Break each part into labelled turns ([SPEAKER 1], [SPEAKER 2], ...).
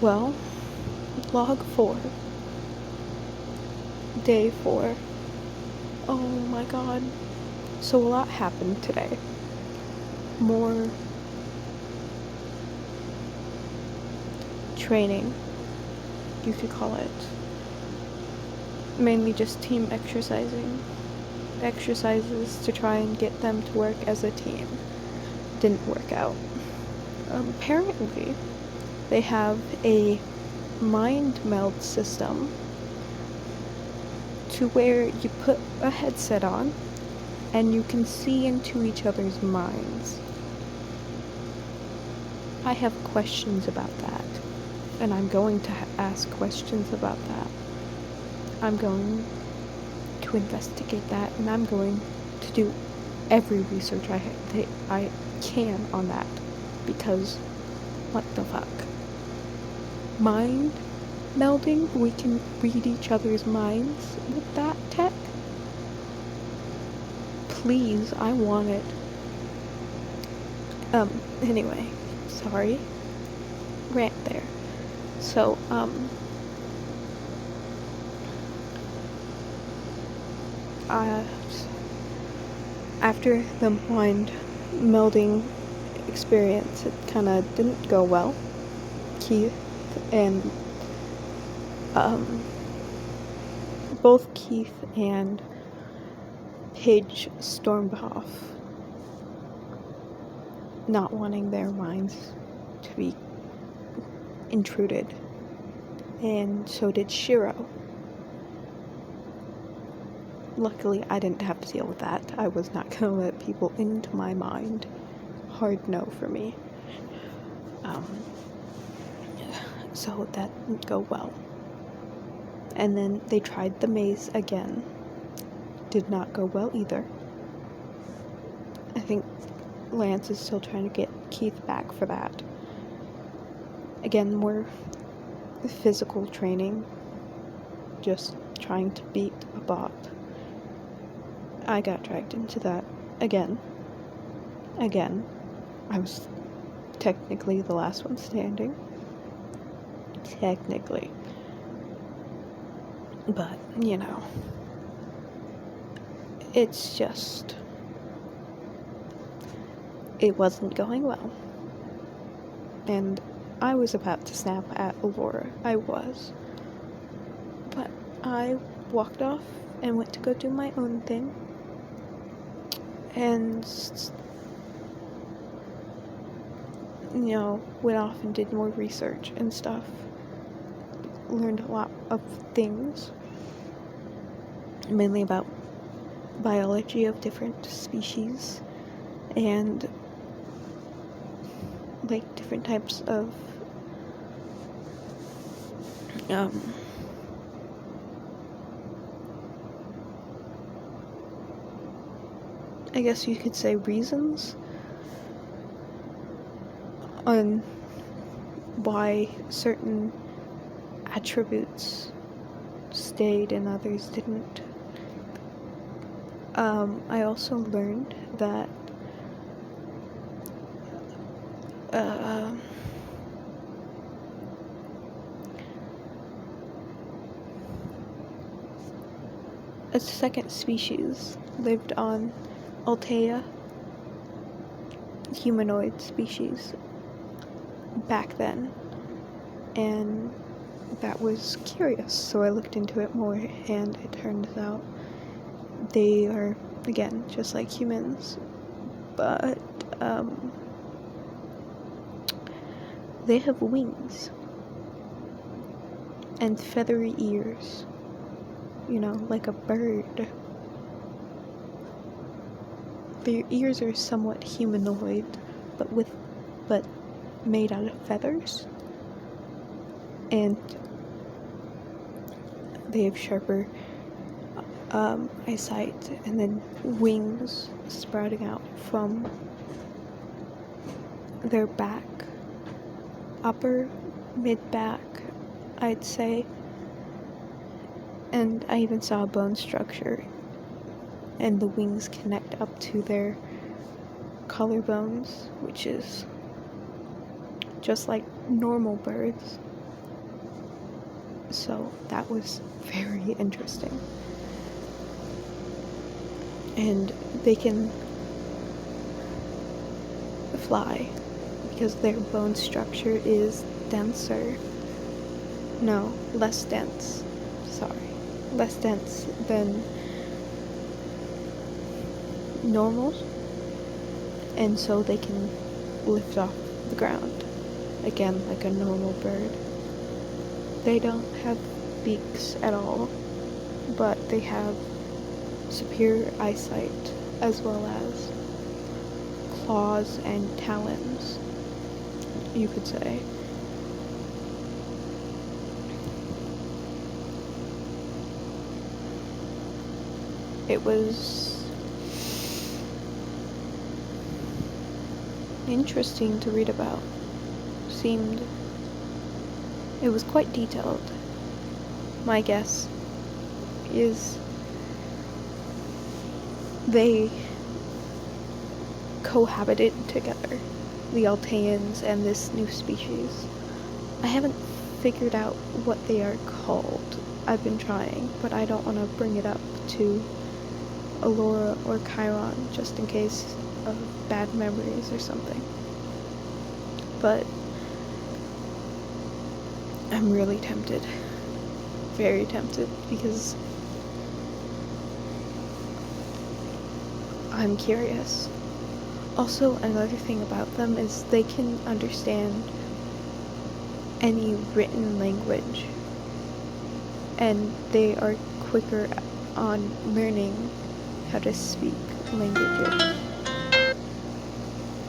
[SPEAKER 1] Well, log 4, day 4. Oh my god. So a lot happened today. More training, you could call it. Mainly just team exercises to try and get them to work as a team. Didn't work out. Apparently, they have a mind meld system to where you put a headset on and you can see into each other's minds. I have questions about that, and I'm going to ask questions about that. I'm going to investigate that, and I'm going to do every research I can on that, because what the fuck? Mind melding? We can read each other's minds with that tech? Please, I want it. Anyway, sorry. Rant there. So, after the mind melding experience, it kind of didn't go well. Keith and, both Keith and Paige stormed off, not wanting their minds to be intruded, and so did Shiro. Luckily, I didn't have to deal with that. I was not gonna let people into my mind. Hard no for me. So that didn't go well. And then they tried the maze again. Did not go well either. I think Lance is still trying to get Keith back for that. Again, more physical training. Just trying to beat a bot. I got dragged into that again. I was technically the last one standing. Technically. But, you know, it's just, it wasn't going well. And I was about to snap at Laura. I was. But I walked off and went to go do my own thing. And, you know, went off and did more research and stuff. Learned a lot of things. Mainly about biology of different species. And, like, different types of, I guess you could say reasons on why certain attributes stayed and others didn't. I also learned that a second species lived on Altea, humanoid species, back then, and that was curious, so I looked into it more, and it turns out they are, again, just like humans, but, they have wings, and feathery ears, you know, like a bird. Their ears are somewhat humanoid, but made out of feathers, and they have sharper eyesight, and then wings sprouting out from their back, upper mid-back, I'd say. And I even saw a bone structure, and the wings connect up to their collarbones, which is just like normal birds, So that was very interesting. And they can fly because their bone structure is denser. No, less dense. Sorry. Less dense than normal. And so they can lift off the ground. Again, like a normal bird. They don't have beaks at all, but they have superior eyesight as well as claws and talons, you could say. It was interesting to read about. It was quite detailed. My guess is they cohabited together, the Alteans and this new species. I haven't figured out what they are called. I've been trying, but I don't want to bring it up to Alora or Chiron just in case of bad memories or something. But I'm really tempted. Very tempted, because I'm curious. Also, another thing about them is they can understand any written language, and they are quicker on learning how to speak languages.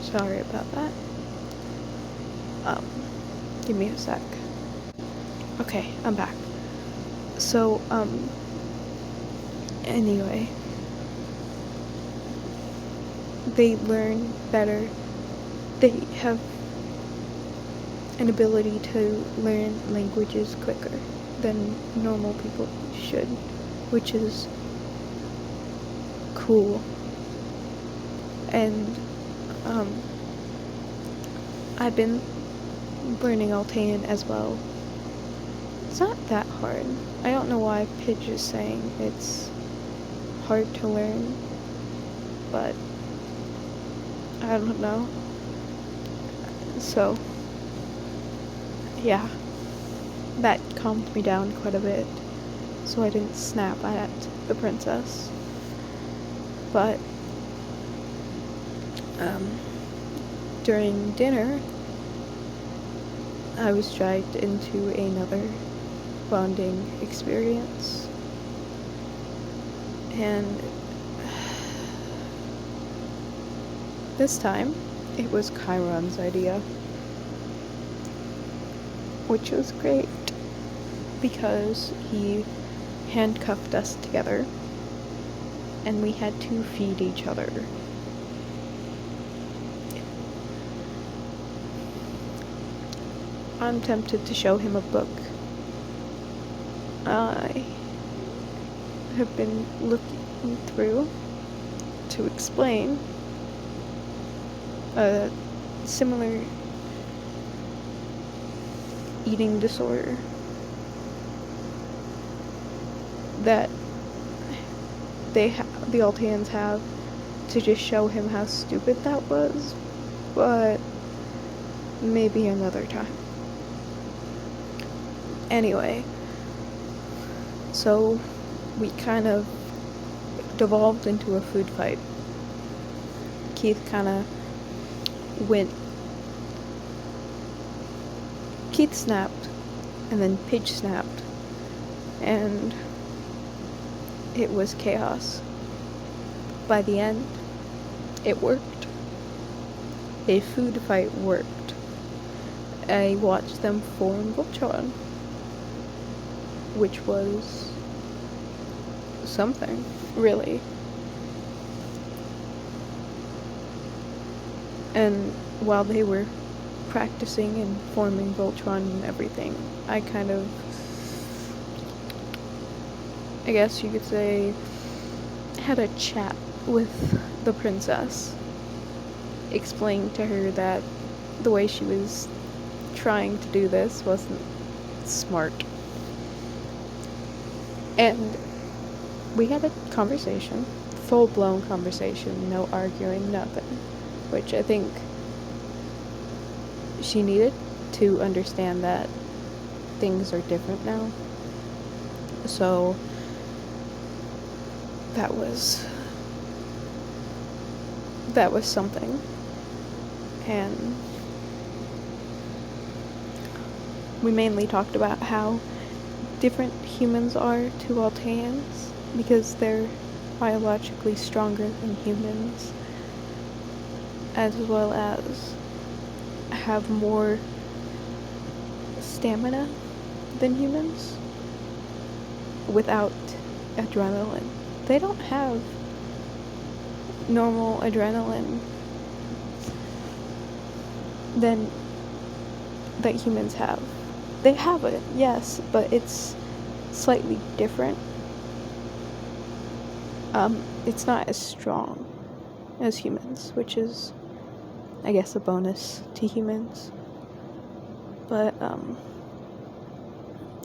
[SPEAKER 1] Sorry about that. Give me a sec. Okay, I'm back. So, anyway, they learn better. They have an ability to learn languages quicker than normal people should, which is cool. And, I've been learning Altean as well. It's not that hard. I don't know why Pidge is saying it's hard to learn, but I don't know. So, yeah, that calmed me down quite a bit, so I didn't snap at the princess. But, during dinner, I was dragged into another bonding experience, and this time it was Chiron's idea, which was great because he handcuffed us together and we had to feed each other. I'm tempted to show him a book. I have been looking through to explain a similar eating disorder that the Alteans have, to just show him how stupid that was, but maybe another time. Anyway, so we kind of devolved into a food fight. Keith snapped, and then Pidge snapped, and it was chaos. By the end, it worked. A food fight worked. I watched them form Voltron, which was something, really. And while they were practicing and forming Voltron and everything, I guess you could say, had a chat with the princess, explaining to her that the way she was trying to do this wasn't smart. And we had a conversation, full-blown conversation, no arguing, nothing, which I think she needed to understand that things are different now. So that was something. And we mainly talked about how different humans are to Alteans because they're biologically stronger than humans, as well as have more stamina than humans without adrenaline. They don't have normal adrenaline that humans have. They have it, yes, but it's slightly different. It's not as strong as humans, which is, I guess, a bonus to humans. But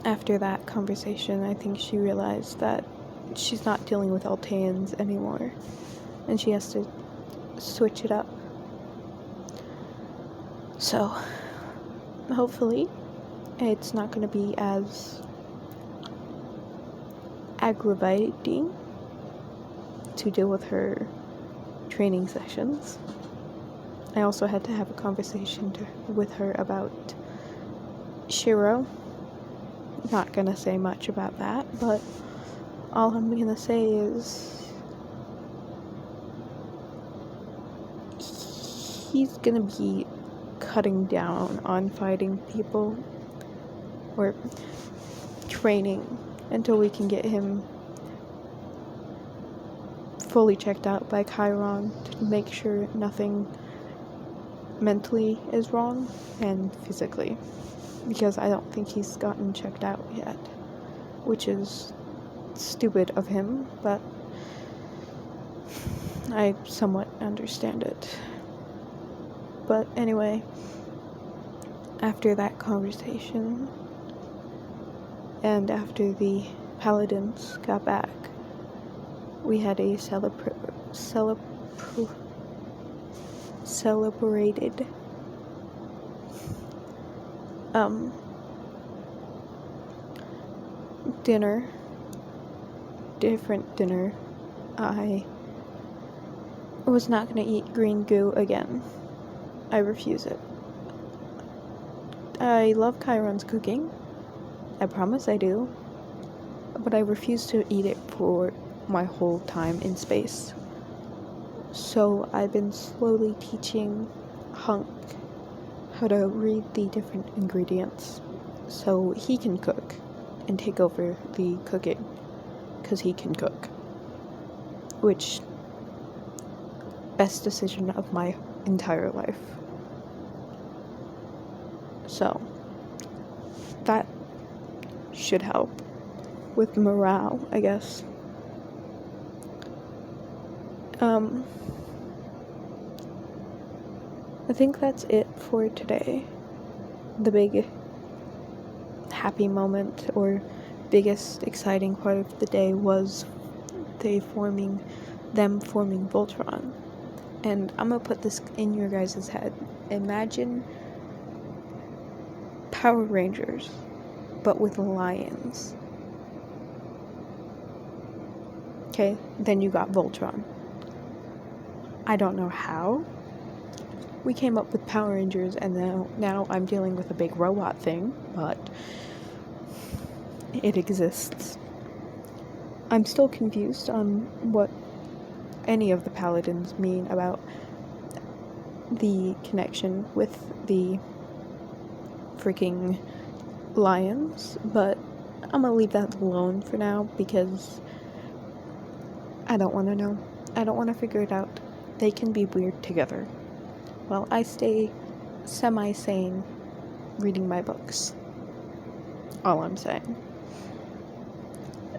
[SPEAKER 1] after that conversation, I think she realized that she's not dealing with Alteans anymore, and she has to switch it up. So, hopefully, it's not going to be as aggravating to deal with her training sessions. I also had to have a conversation with her about Shiro. Not going to say much about that, but all I'm going to say is he's going to be cutting down on fighting people or training until we can get him fully checked out by Chiron to make sure nothing mentally is wrong and physically, because I don't think he's gotten checked out yet, which is stupid of him, but I somewhat understand it. But anyway, after that conversation and after the paladins got back, we had a celebrated different dinner. I was not going to eat green goo again. I refuse it. I love Chiron's cooking. I promise I do. But I refuse to eat it for my whole time in space. So I've been slowly teaching Hunk how to read the different ingredients so he can cook and take over the cooking, because he can cook. Which, best decision of my entire life. So that should help with morale, I guess. I think that's it for today. The big happy moment or biggest exciting part of the day was them forming Voltron. And I'm gonna put this in your guys' head. Imagine Power Rangers, but with lions. Okay, then you got Voltron. I don't know how we came up with Power Rangers, and now I'm dealing with a big robot thing, but it exists. I'm still confused on what any of the paladins mean about the connection with the freaking lions, but I'm gonna leave that alone for now because I don't want to know. I don't want to figure it out. They can be weird together. Well, I stay semi-sane reading my books. All I'm saying.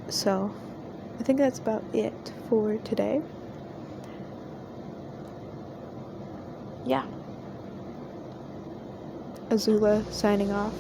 [SPEAKER 1] So, I think that's about it for today. Yeah. Azula signing off.